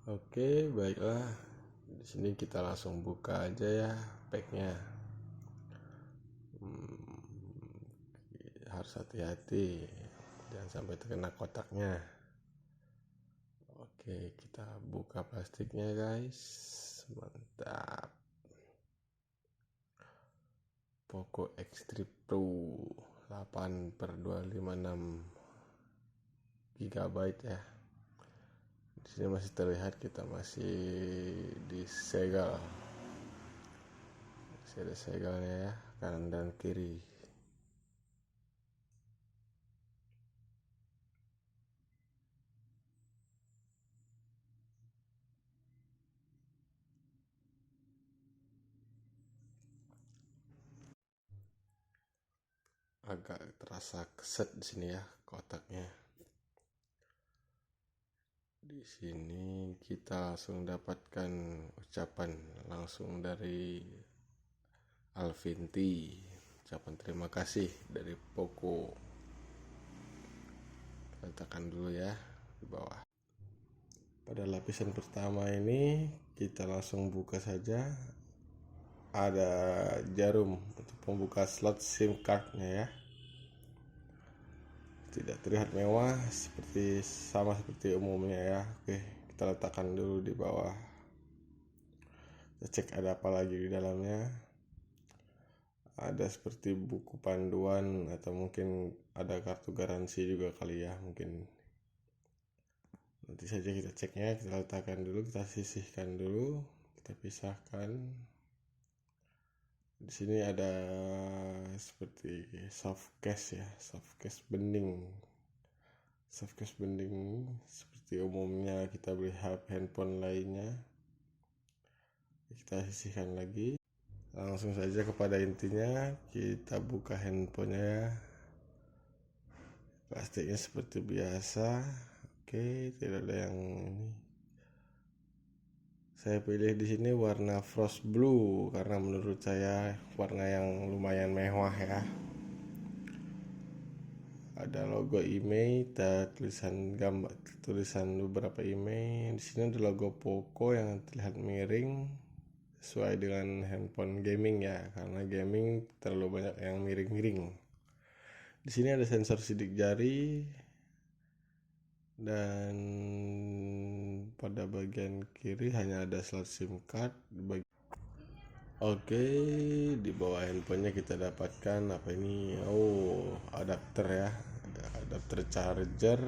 Oke, baiklah. Di sini kita langsung buka aja ya packnya. Harus hati-hati, jangan sampai terkena kotaknya. Oke, kita buka plastiknya guys. Mantap. POCO X3 PRO 8/256 GB ya. Di sini masih terlihat kita masih disegel. Masih ada segelnya ya, kanan dan kiri. Agak terasa keset di sini ya kotaknya. Di sini kita langsung dapatkan ucapan langsung dari Alvinti, ucapan terima kasih dari POCO. Letakkan dulu ya di bawah. Pada lapisan pertama ini kita langsung buka saja. Ada jarum untuk membuka slot SIM cardnya ya. Tidak terlihat mewah, sama seperti umumnya ya. Oke, kita letakkan dulu di bawah. Kita cek ada apa lagi di dalamnya. Ada seperti buku panduan atau mungkin ada kartu garansi juga kali ya, mungkin. Nanti saja kita ceknya. Kita letakkan dulu, kita sisihkan dulu, kita pisahkan. Di sini ada seperti soft case ya, soft case bending seperti umumnya kita beli handphone lainnya. Kita sisihkan lagi. Langsung saja kepada intinya, kita buka handphonenya. Plastiknya seperti biasa. Oke, tidak ada yang ini. Saya pilih di sini warna frost blue karena menurut saya warna yang lumayan mewah ya. Ada logo IMEI, tulisan beberapa IMEI. Di sini ada logo POCO yang terlihat miring sesuai dengan handphone gaming ya, karena gaming terlalu banyak yang miring-miring. Di sini ada sensor sidik jari dan pada bagian kiri hanya ada slot SIM card. Oke, di bawah handphonenya kita dapatkan apa ini? Oh, adapter ya, adapter charger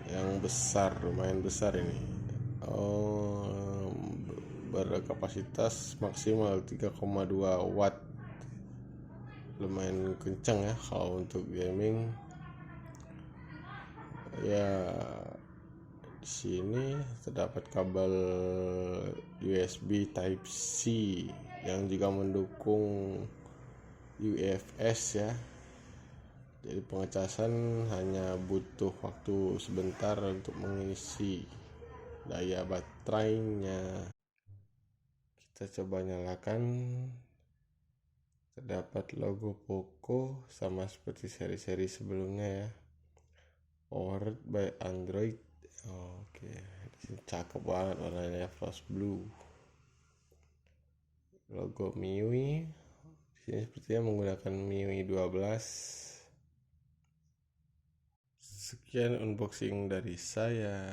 yang besar, lumayan besar ini. Oh, berkapasitas maksimal 3,2 watt, lumayan kencang ya kalau untuk gaming ya. Di sini terdapat kabel USB Type C yang juga mendukung UFS ya. Jadi pengecasan hanya butuh waktu sebentar untuk mengisi daya baterainya. Kita coba nyalakan. Terdapat logo POCO sama seperti seri-seri sebelumnya ya. Powered by Android. Oke, disini cakep banget warnanya, frost blue. Logo MIUI. Disini sepertinya menggunakan MIUI 12. Sekian unboxing dari saya.